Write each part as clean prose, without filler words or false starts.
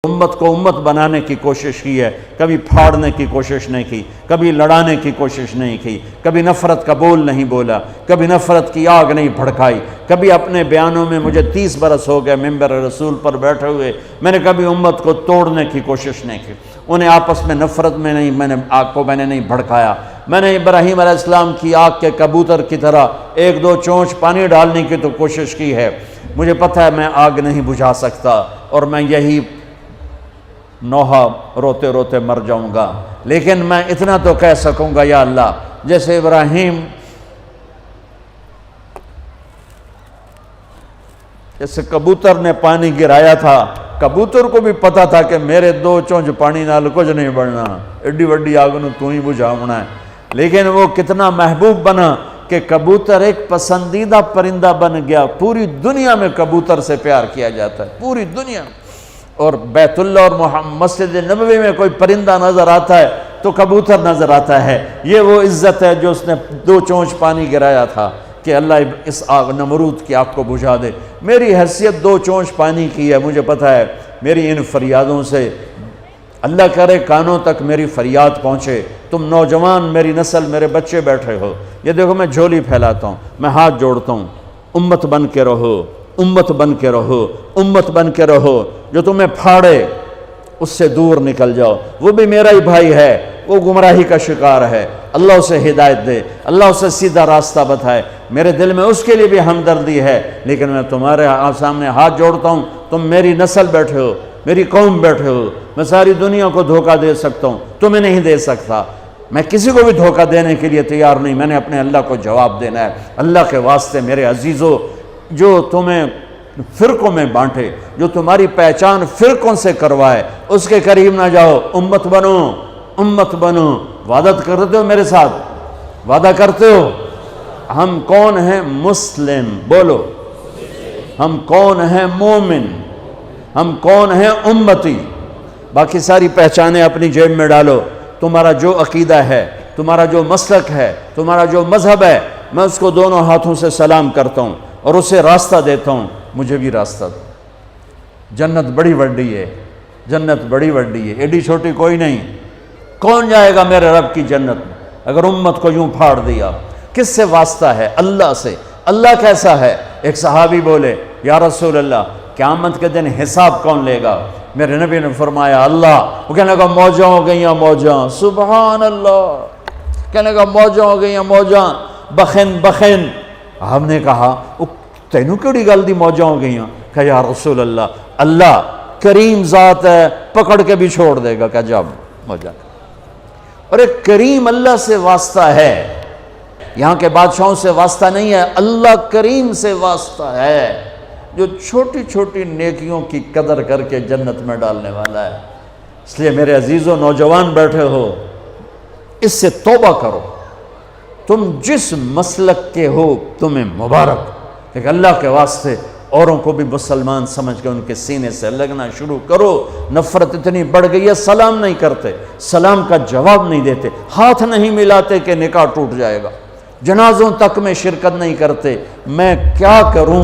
امت کو امت بنانے کی کوشش کی ہے، کبھی پھاڑنے کی کوشش نہیں کی، کبھی لڑانے کی کوشش نہیں کی، کبھی نفرت کا بول نہیں بولا، کبھی نفرت کی آگ نہیں بھڑکائی، کبھی اپنے بیانوں میں مجھے 30 برس ہو گئے ممبر رسول پر بیٹھے ہوئے، میں نے کبھی امت کو توڑنے کی کوشش نہیں کی، انہیں آپس میں نفرت میں نہیں، میں نے نہیں بھڑکایا۔ میں نے ابراہیم علیہ السلام کی آگ کے کبوتر کی طرح ایک دو چونچ پانی ڈالنے کی تو کوشش کی ہے، مجھے پتہ ہے میں آگ نہیں بجھا سکتا اور میں یہی نوحہ روتے روتے مر جاؤں گا، لیکن میں اتنا تو کہہ سکوں گا یا اللہ، جیسے ابراہیم جیسے کبوتر نے پانی گرایا تھا، کبوتر کو بھی پتا تھا کہ میرے 2 چونچ پانی نال کچھ نہیں بڑھنا، ایڈی وڈی آگ نو تو ہی بجھاونا ہے، لیکن وہ کتنا محبوب بنا کہ کبوتر ایک پسندیدہ پرندہ بن گیا۔ پوری دنیا میں کبوتر سے پیار کیا جاتا ہے، پوری دنیا میں، اور بیت اللہ اور مسجد نبوی میں کوئی پرندہ نظر آتا ہے تو کبوتر نظر آتا ہے۔ یہ وہ عزت ہے جو اس نے 2 چونچ پانی گرایا تھا کہ اللہ اس آگ نمرود کی آگ کو بجھا دے۔ میری حیثیت 2 چونچ پانی کی ہے، مجھے پتہ ہے میری ان فریادوں سے اللہ کرے کانوں تک میری فریاد پہنچے۔ تم نوجوان، میری نسل، میرے بچے بیٹھے ہو، یہ دیکھو میں جھولی پھیلاتا ہوں، میں ہاتھ جوڑتا ہوں، امت بن کے رہو، امت بن کے رہو، امت بن کے رہو۔ جو تمہیں پھاڑے اس سے دور نکل جاؤ، وہ بھی میرا ہی بھائی ہے، وہ گمراہی کا شکار ہے، اللہ اسے ہدایت دے، اللہ اسے سیدھا راستہ بتائے۔ میرے دل میں اس کے لیے بھی ہمدردی ہے، لیکن میں تمہارے سامنے ہاتھ جوڑتا ہوں، تم میری نسل بیٹھے ہو، میری قوم بیٹھے ہو، میں ساری دنیا کو دھوکہ دے سکتا ہوں، تمہیں نہیں دے سکتا، میں کسی کو بھی دھوکہ دینے کے لیے تیار نہیں، میں نے اپنے اللہ کو جواب دینا ہے۔ اللہ کے واسطے میرے عزیزو، جو تمہیں فرقوں میں بانٹے، جو تمہاری پہچان فرقوں سے کروائے، اس کے قریب نہ جاؤ، امت بنو، امت بنو۔ وعدہ کرتے ہو میرے ساتھ؟ وعدہ کرتے ہو؟ ہم کون ہیں؟ مسلم، بولو۔ ہم کون ہیں؟ مومن۔ ہم کون ہیں؟ امتی۔ باقی ساری پہچانیں اپنی جیب میں ڈالو۔ تمہارا جو عقیدہ ہے، تمہارا جو مسلک ہے، تمہارا جو مذہب ہے، میں اس کو دونوں ہاتھوں سے سلام کرتا ہوں اور اسے راستہ دیتا ہوں، مجھے بھی راستہ دو۔ جنت بڑی وڈی ہے، جنت بڑی وڈی ہے، ایڈی چھوٹی کوئی نہیں۔ کون جائے گا میرے رب کی جنت میں اگر امت کو یوں پھاڑ دیا؟ کس سے واسطہ ہے؟ اللہ سے۔ اللہ کیسا ہے؟ ایک صحابی بولے، یا رسول اللہ، قیامت کے دن حساب کون لے گا؟ میرے نبی نے فرمایا اللہ۔ وہ کہنے لگا موجاں ہو گئیاں موجاں، سبحان اللہ، کہنے لگا موجاں ہو گئیاں موجاں، بخن بخن۔ ہم نے کہا تینوں کیڑی گل دی موجاں ہو گئیاں؟ کہ یا رسول اللہ، اللہ کریم ذات ہے، پکڑ کے بھی چھوڑ دے گا، کہ جب موجاں۔ اور ایک کریم اللہ سے واسطہ ہے، یہاں کے بادشاہوں سے واسطہ نہیں ہے، اللہ کریم سے واسطہ ہے، جو چھوٹی چھوٹی نیکیوں کی قدر کر کے جنت میں ڈالنے والا ہے۔ اس لیے میرے عزیزوں، نوجوان بیٹھے ہو، اس سے توبہ کرو۔ تم جس مسلک کے ہو تمہیں مبارک، کہ اللہ کے واسطے اوروں کو بھی مسلمان سمجھ کے ان کے سینے سے لگنا شروع کرو۔ نفرت اتنی بڑھ گئی ہے، سلام نہیں کرتے، سلام کا جواب نہیں دیتے، ہاتھ نہیں ملاتے کہ نکاح ٹوٹ جائے گا، جنازوں تک میں شرکت نہیں کرتے۔ میں کیا کروں؟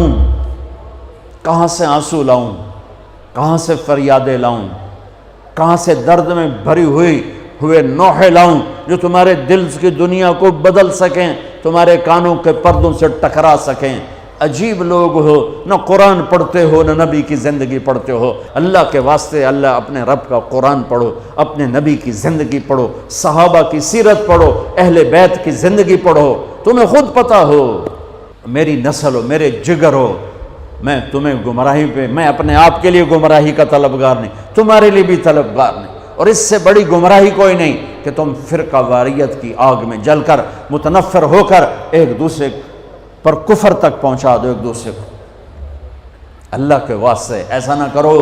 کہاں سے آنسو لاؤں؟ کہاں سے فریادیں لاؤں؟ کہاں سے درد میں بھری ہوئے نوحے لاؤں جو تمہارے دل کی دنیا کو بدل سکیں، تمہارے کانوں کے پردوں سے ٹکرا سکیں؟ عجیب لوگ ہو، نہ قرآن پڑھتے ہو، نہ نبی کی زندگی پڑھتے ہو۔ اللہ کے واسطے اللہ اپنے رب کا قرآن پڑھو، اپنے نبی کی زندگی پڑھو، صحابہ کی سیرت پڑھو، اہل بیت کی زندگی پڑھو، تمہیں خود پتہ ہو۔ میری نسل ہو، میرے جگر ہو، میں تمہیں گمراہی پہ، میں اپنے آپ کے لیے گمراہی کا طلبگار نہیں، تمہارے لیے بھی طلبگار نہیں، اور اس سے بڑی گمراہی کوئی نہیں کہ تم فرقہ واریت کی آگ میں جل کر متنفر ہو کر ایک دوسرے پر کفر تک پہنچا دو ایک دوسرے کو۔ اللہ کے واسطے ایسا نہ کرو،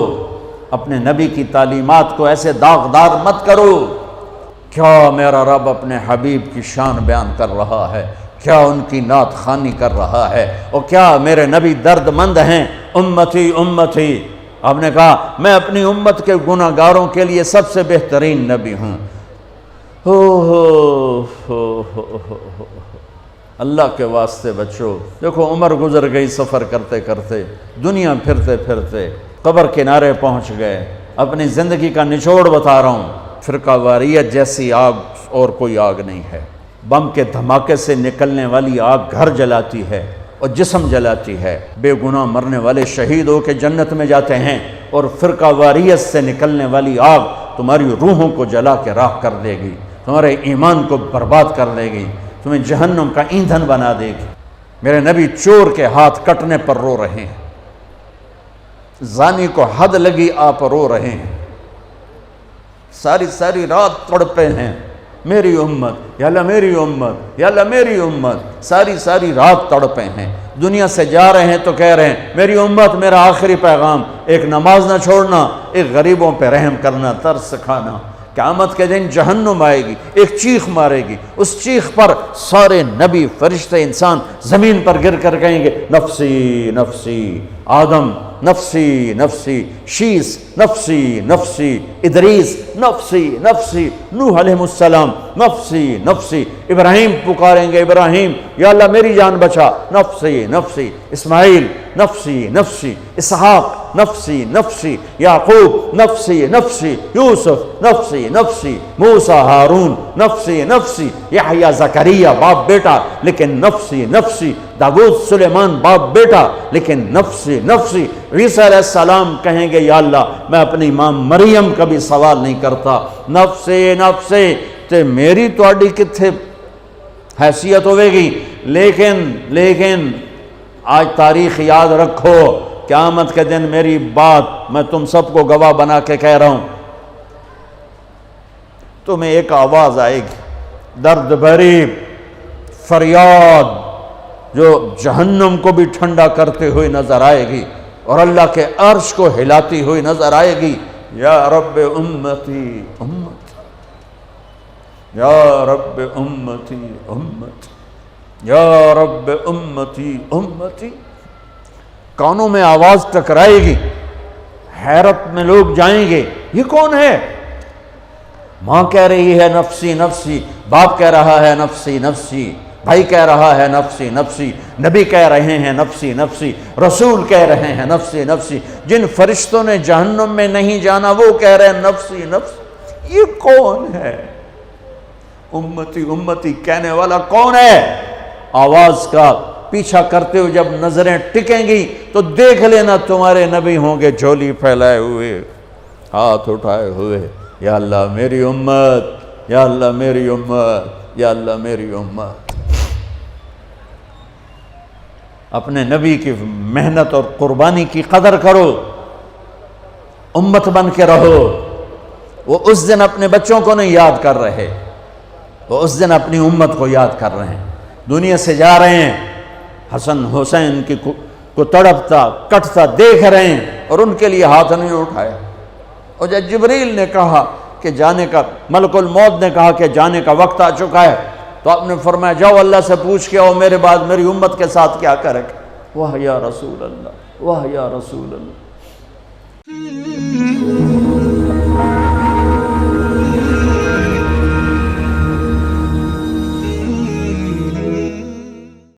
اپنے نبی کی تعلیمات کو ایسے داغدار مت کرو۔ کیا میرا رب اپنے حبیب کی شان بیان کر رہا ہے، کیا ان کی نعت خوانی کر رہا ہے، اور کیا میرے نبی درد مند ہیں؟ امتی امتی، آپ نے کہا میں اپنی امت کے گناہ گاروں کے لیے سب سے بہترین نبی ہوں۔ اللہ کے واسطے بچو۔ دیکھو عمر گزر گئی سفر کرتے کرتے، دنیا پھرتے پھرتے قبر کنارے پہنچ گئے، اپنی زندگی کا نچوڑ بتا رہا ہوں، فرقہ واریت جیسی آگ اور کوئی آگ نہیں ہے۔ بم کے دھماکے سے نکلنے والی آگ گھر جلاتی ہے اور جسم جلاتی ہے، بے گناہ مرنے والے شہید ہو کے جنت میں جاتے ہیں، اور فرقہ واریت سے نکلنے والی آگ تمہاری روحوں کو جلا کے راکھ کر دے گی، تمہارے ایمان کو برباد کر دے گی، تمہیں جہنم کا ایندھن بنا دے گی۔ میرے نبی چور کے ہاتھ کٹنے پر رو رہے ہیں، زانی کو حد لگی آپ رو رہے ہیں، ساری رات تڑپے ہیں، میری امت یا اللہ میری امت یا اللہ میری امت، ساری رات تڑپے ہیں۔ دنیا سے جا رہے ہیں تو کہہ رہے ہیں میری امت، میرا آخری پیغام، ایک نماز نہ چھوڑنا، ایک غریبوں پہ رحم کرنا، ترس کھانا۔ قیامت کے دن جہنم آئے گی، ایک چیخ مارے گی، اس چیخ پر سارے نبی فرشتے انسان زمین پر گر کر کہیں گے نفسی نفسی، آدم نفسی نفسی، شیس نفسی نفسی، ادریس نفسی نفسی، نوح علیہ السلام نفسی نفسی، ابراہیم پکاریں گے ابراہیم یا اللہ میری جان بچا، نفسی نفسی، اسماعیل نفسی نفسی، اسحاق نفسی نفسی، یعقوب نفسی نفسی، یوسف نفسی نفسی، موسیٰ ہارون نفسی نفسی، یحییٰ زکریا باپ بیٹا لیکن نفسی نفسی، داؤد سلیمان باپ بیٹا لیکن نفسی نفسی۔ عیسیٰ علیہ السلام کہیں گے یا اللہ میں اپنی ماں مریم کا بھی سوال نہیں کرتا، نفسی نفسی۔ تے میری تواڈی کتھے حیثیت ہوئے گی، لیکن آج تاریخ یاد رکھو، قیامت کے دن میری بات میں تم سب کو گواہ بنا کے کہہ رہا ہوں، تمہیں ایک آواز آئے گی، درد بھری فریاد جو جہنم کو بھی ٹھنڈا کرتے ہوئے نظر آئے گی اور اللہ کے عرش کو ہلاتی ہوئی نظر آئے گی، یا رب امتی امتی، یا رب امتی امتی، یا رب امتی امتی۔ کانوں میں آواز ٹکرائے گی، حیرت میں لوگ جائیں گے یہ کون ہے؟ ماں کہہ رہی ہے نفسی نفسی، باپ کہہ رہا ہے نفسی نفسی، بھائی کہہ رہا ہے نفسی نفسی، نبی کہہ رہے ہیں نفسی نفسی، رسول کہہ رہے ہیں نفسی نفسی، جن فرشتوں نے جہنم میں نہیں جانا وہ کہہ رہے ہیں نفسی نفسی۔ یہ کون ہے؟ امتی امتی کہنے والا کون ہے؟ آواز کا پیچھا کرتے ہوئے جب نظریں ٹکیں گی تو دیکھ لینا تمہارے نبی ہوں گے جھولی پھیلائے ہوئے، ہاتھ اٹھائے ہوئے، یا اللہ میری امت، یا اللہ میری امت، یا اللہ میری امت۔ اپنے نبی کی محنت اور قربانی کی قدر کرو، امت بن کے رہو۔ وہ اس دن اپنے بچوں کو نہیں یاد کر رہے، وہ اس دن اپنی امت کو یاد کر رہے ہیں۔ دنیا سے جا رہے ہیں، حسن حسین کی کو تڑپتا کٹتا دیکھ رہے ہیں اور ان کے لیے ہاتھ نہیں اٹھایا۔ اور جب جبریل نے کہا کہ جانے کا، ملک الموت نے کہا کہ جانے کا وقت آ چکا ہے، تو آپ نے فرمایا جاؤ اللہ سے پوچھ کے آؤ میرے بعد میری امت کے ساتھ کیا کرے گا۔ واہ یا رسول اللہ، واہ یا رسول اللہ۔